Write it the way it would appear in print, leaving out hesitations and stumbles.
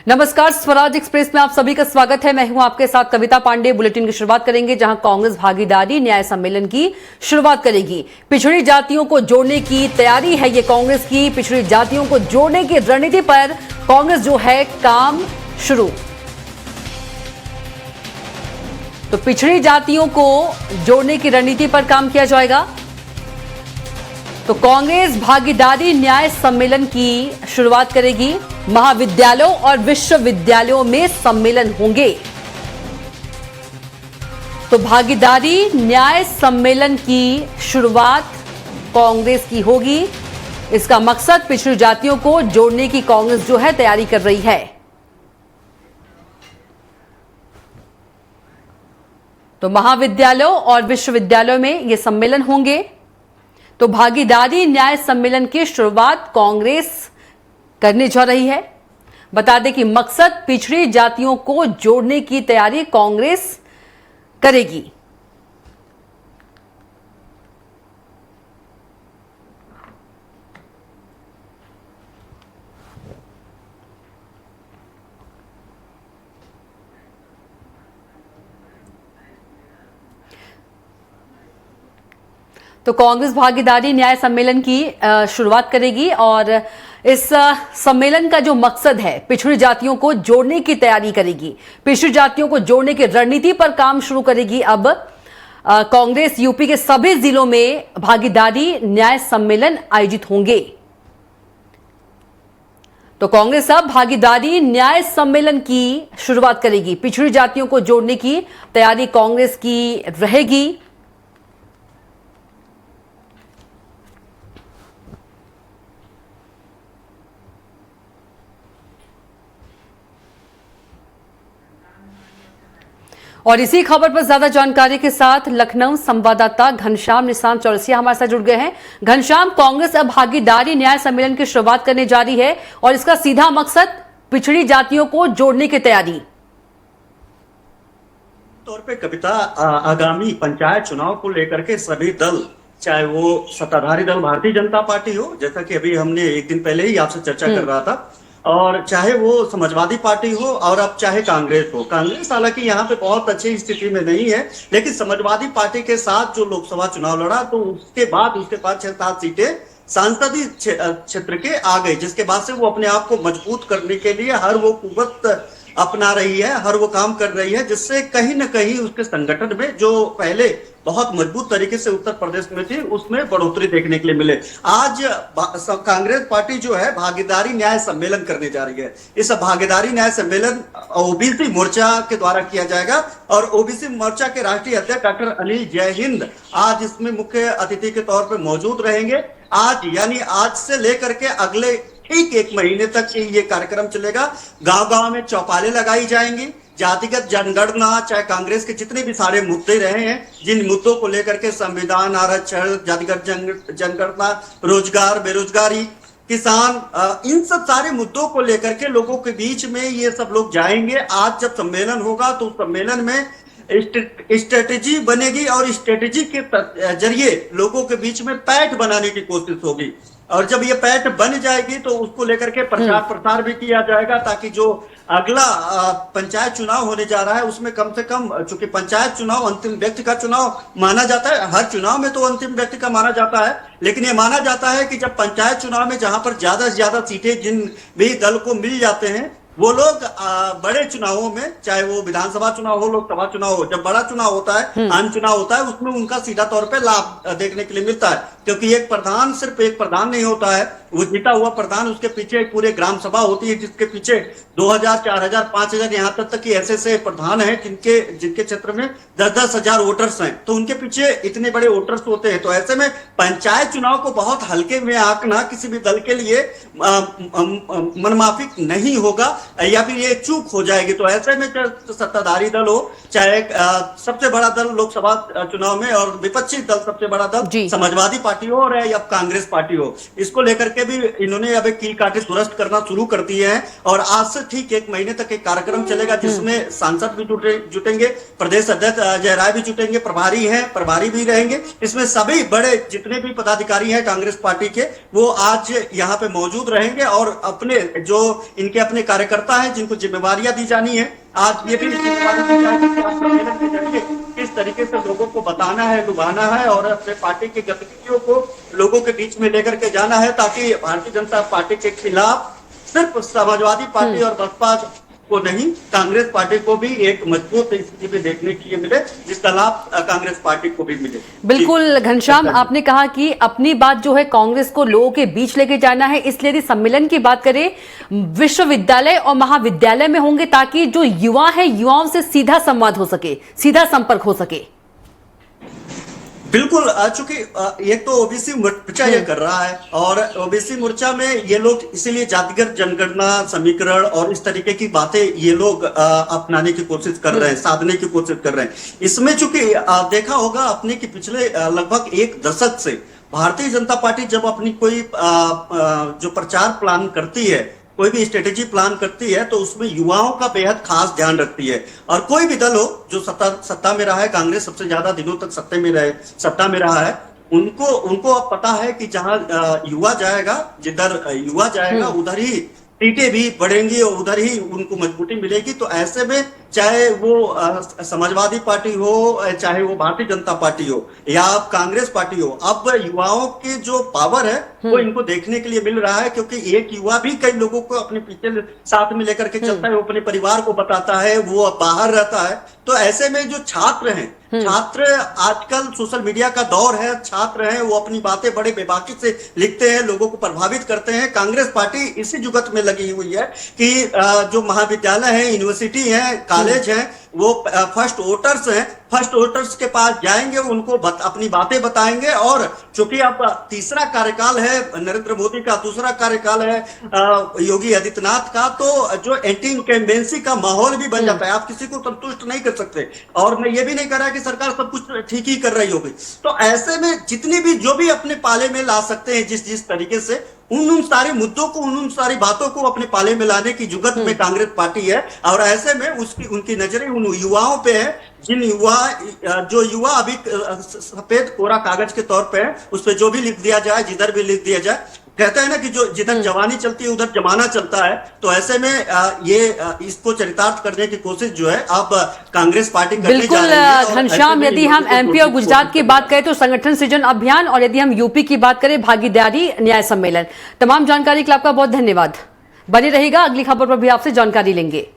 नमस्कार, स्वराज एक्सप्रेस में आप सभी का स्वागत है। मैं हूं आपके साथ कविता पांडे। बुलेटिन की शुरुआत करेंगे जहां कांग्रेस भागीदारी न्याय सम्मेलन की शुरुआत करेगी। पिछड़ी जातियों को जोड़ने की तैयारी है ये कांग्रेस की। पिछड़ी जातियों को जोड़ने की रणनीति पर कांग्रेस जो है काम शुरू। तो पिछड़ी जातियों को जोड़ने की रणनीति पर काम किया जाएगा। तो कांग्रेस भागीदारी न्याय सम्मेलन की शुरुआत करेगी। महाविद्यालयों और विश्वविद्यालयों में सम्मेलन होंगे। तो भागीदारी न्याय सम्मेलन की शुरुआत कांग्रेस की होगी। इसका मकसद पिछड़ी जातियों को जोड़ने की कांग्रेस जो है तैयारी कर रही है। तो महाविद्यालयों और विश्वविद्यालयों में ये सम्मेलन होंगे। तो भागीदारी न्याय सम्मेलन की शुरुआत कांग्रेस करने जा रही है। बता दें कि मकसद पिछड़ी जातियों को जोड़ने की तैयारी कांग्रेस करेगी। तो कांग्रेस भागीदारी न्याय सम्मेलन की शुरुआत करेगी और इस सम्मेलन का जो मकसद है पिछड़ी जातियों को जोड़ने की तैयारी करेगी। पिछड़ी जातियों को जोड़ने की रणनीति पर काम शुरू करेगी। अब कांग्रेस यूपी के सभी जिलों में भागीदारी न्याय सम्मेलन आयोजित होंगे। तो कांग्रेस अब भागीदारी न्याय सम्मेलन की शुरुआत करेगी। पिछड़ी जातियों को जोड़ने की तैयारी कांग्रेस की रहेगी। और इसी खबर पर ज्यादा जानकारी के साथ लखनऊ संवाददाता घनश्याम निशांत चौरसिया हमारे साथ जुड़ गए हैं। घनश्याम, कांग्रेस अब भागीदारी न्याय सम्मेलन की शुरुआत करने जा रही है और इसका सीधा मकसद पिछड़ी जातियों को जोड़ने की तैयारी। तौर पे कविता, आगामी पंचायत चुनाव को लेकर के सभी दल, चाहे वो सत्ताधारी दल भारतीय जनता पार्टी हो, जैसा कि अभी हमने एक दिन पहले ही आपसे चर्चा कर रहा था, और चाहे वो समाजवादी पार्टी हो और अब चाहे कांग्रेस हो। कांग्रेस हालांकि यहाँ पे बहुत अच्छी स्थिति में नहीं है, लेकिन समाजवादी पार्टी के साथ जो लोकसभा चुनाव लड़ा तो उसके बाद 6-7 सीटें सांसदीय क्षेत्र के आ गई, जिसके बाद से वो अपने आप को मजबूत करने के लिए हर वो कुव्वत अपना रही है, हर वो काम कर रही है, जिससे कहीं ना कहीं उसके संगठन में जो पहले बहुत मजबूत तरीके से उत्तर प्रदेश में थी उसमें बढ़ोतरी देखने के लिए मिले। आज कांग्रेस पार्टी जो है भागीदारी न्याय सम्मेलन करने जा रही है। इस भागीदारी न्याय सम्मेलन ओबीसी मोर्चा के द्वारा किया जाएगा और ओबीसी मोर्चा के राष्ट्रीय अध्यक्ष डॉक्टर अनिल जय हिंद आज इसमें मुख्य अतिथि के तौर पर मौजूद रहेंगे। आज यानी आज से लेकर के अगले ठीक 1 महीने तक ये कार्यक्रम चलेगा। गांव-गांव में चौपालें लगाई जाएंगी। जातिगत जनगणना, चाहे कांग्रेस के जितने भी सारे मुद्दे रहे हैं, जिन मुद्दों को लेकर के संविधान, आरक्षण, जातिगत जनगणना, रोजगार, बेरोजगारी, किसान, इन सब सारे मुद्दों को लेकर के लोगों के बीच में ये सब लोग जाएंगे। आज जब सम्मेलन होगा तो सम्मेलन में स्ट्रेटेजी बनेगी और स्ट्रेटेजी के जरिए लोगों के बीच में पैठ बनाने की कोशिश होगी। और जब ये पैठ बन जाएगी तो उसको लेकर के प्रचार प्रसार भी किया जाएगा, ताकि जो अगला पंचायत चुनाव होने जा रहा है उसमें कम से कम, चूंकि पंचायत चुनाव अंतिम व्यक्ति का चुनाव माना जाता है, हर चुनाव में तो अंतिम व्यक्ति का माना जाता है, लेकिन ये माना जाता है कि जब पंचायत चुनाव में जहां पर ज्यादा से ज्यादा सीटें जिन भी दल को मिल जाते हैं वो लोग बड़े चुनावों में, चाहे वो विधानसभा चुनाव हो, लोकसभा चुनाव हो, जब बड़ा चुनाव होता है, आम चुनाव होता है, उसमें उनका सीधा तौर पे लाभ देखने के लिए मिलता है। क्योंकि एक प्रधान सिर्फ एक प्रधान नहीं होता है, वो जीता हुआ प्रधान, उसके पीछे एक पूरे ग्राम सभा होती है, जिसके पीछे 2000, 4000, 5000 यहाँ तक कि ऐसे प्रधान हैं जिनके क्षेत्र में 10-10 हजार वोटर्स हैं। तो उनके पीछे इतने बड़े वोटर्स होते हैं। तो ऐसे में पंचायत चुनाव को बहुत हल्के में आंकना किसी भी दल के लिए मनमाफिक नहीं होगा या फिर ये चूक हो जाएगी। तो ऐसे में चाहे सत्ताधारी दल हो, चाहे सबसे बड़ा दल लोकसभा चुनाव में और विपक्षी दल सबसे बड़ा दल समाजवादी पार्टी हो और या कांग्रेस पार्टी हो, इसको लेकर करके भी इन्होंने अब कील काटे दुरुस्त करना शुरू कर दिए हैं। और आज से ठीक 1 महीने तक एक कार्यक्रम चलेगा जिसमें सांसद भी जुटेंगे, प्रदेश अध्यक्ष अजय राय भी जुटेंगे, प्रभारी भी रहेंगे। इसमें सभी बड़े जितने भी पदाधिकारी हैं कांग्रेस पार्टी के, वो आज यहाँ पे मौजूद रहेंगे और अपने जो इनके अपने कार्यकर्ता हैं जिनको जिम्मेवारियां दी जानी है, आज ये भी जिम्मेवारी दी जाएगी कि आप सम्मेलन के जरिए किस तरीके से लोगों को बताना है, लुभाना है और अपने पार्टी की गतिविधियों को लोगों के बीच में लेकर के जाना है, ताकि भारतीय जनता पार्टी के खिलाफ सिर्फ समाजवादी पार्टी और बसपा को नहीं, कांग्रेस पार्टी को भी एक मजबूत स्थिति में देखने के लिए मिले, जिसका लाभ कांग्रेस पार्टी को भी मिले। बिल्कुल घनश्याम, आपने कहा कि अपनी बात जो है कांग्रेस को लोगों के बीच लेके जाना है, इसलिए यदि सम्मेलन की बात करें विश्वविद्यालय और महाविद्यालय में होंगे ताकि जो युवा है युवाओं से सीधा संवाद हो सके, सीधा संपर्क हो सके। बिल्कुल, चूंकि एक तो ओबीसी मोर्चा ये कर रहा है और ओबीसी मोर्चा में ये लोग इसीलिए जातिगत जनगणना समीकरण और इस तरीके की बातें ये लोग अपनाने की कोशिश कर रहे हैं, साधने की कोशिश कर रहे हैं। इसमें चूंकि देखा होगा आपने कि पिछले लगभग 1 दशक से भारतीय जनता पार्टी जब अपनी कोई जो प्रचार प्लान करती है, कोई भी स्ट्रेटेजी प्लान करती है, तो उसमें युवाओं का बेहद खास ध्यान रखती है। और कोई भी दल हो जो सत्ता में रहा है, कांग्रेस सबसे ज्यादा दिनों तक सत्ता में रहा है, उनको अब पता है कि जहां युवा जाएगा, जिधर युवा जाएगा उधर ही सीटें भी बढ़ेंगी और उधर ही उनको मजबूती मिलेगी। तो ऐसे में चाहे वो समाजवादी पार्टी हो, चाहे वो भारतीय जनता पार्टी हो या कांग्रेस पार्टी हो, अब युवाओं की जो पावर है वो इनको देखने के लिए मिल रहा है, क्योंकि एक युवा भी कई लोगों को अपने पीछे साथ में लेकर के चलता है, वो अपने परिवार को बताता है, वो बाहर रहता है। तो ऐसे में जो छात्र हैं, छात्र आजकल सोशल मीडिया का दौर है, छात्र हैं, वो अपनी बातें बड़े बेबाकी से लिखते हैं, लोगों को प्रभावित करते हैं। कांग्रेस पार्टी इसी जुगत में लगी हुई है कि जो महाविद्यालय है, यूनिवर्सिटी है, कॉलेज है, वो फर्स्ट वोटर्स हैं, फर्स्ट वोटर्स के पास जाएंगे, उनको अपनी बातें बताएंगे। और चूंकि अब तीसरा कार्यकाल है नरेंद्र मोदी का, दूसरा कार्यकाल है योगी आदित्यनाथ का, तो जो एंटी इनकम्बेंसी का माहौल भी बन जाता है। आप किसी को संतुष्ट नहीं कर सकते, और मैं ये भी नहीं कह रहा कि सरकार सब कुछ ठीक ही कर रही होगी। तो ऐसे में जितनी भी जो भी अपने पाले में ला सकते हैं, जिस तरीके से उन सारे मुद्दों को, उन सारी बातों को अपने पाले में लाने की जुगत में कांग्रेस पार्टी है। और ऐसे में उनकी नजरें उन युवाओं पे है, जो युवा अभी सफेद कोरा कागज के तौर पे है, उस पर जो भी लिख दिया जाए, जिधर भी लिख दिया जाए, कहते हैं ना कि जो जिधर जवानी चलती है उधर जमाना चलता है। तो ऐसे में इसको चरितार्थ करने की कोशिश जो है अब कांग्रेस पार्टी करने जा रही है। बिल्कुल घनश्याम, यदि हम एमपी और गुजरात की बात करें तो संगठन सृजन अभियान, और यदि हम यूपी की बात करें भागीदारी न्याय सम्मेलन। तमाम जानकारी के लिए आपका बहुत धन्यवाद। बने रहेगा, अगली खबर पर भी आपसे जानकारी लेंगे।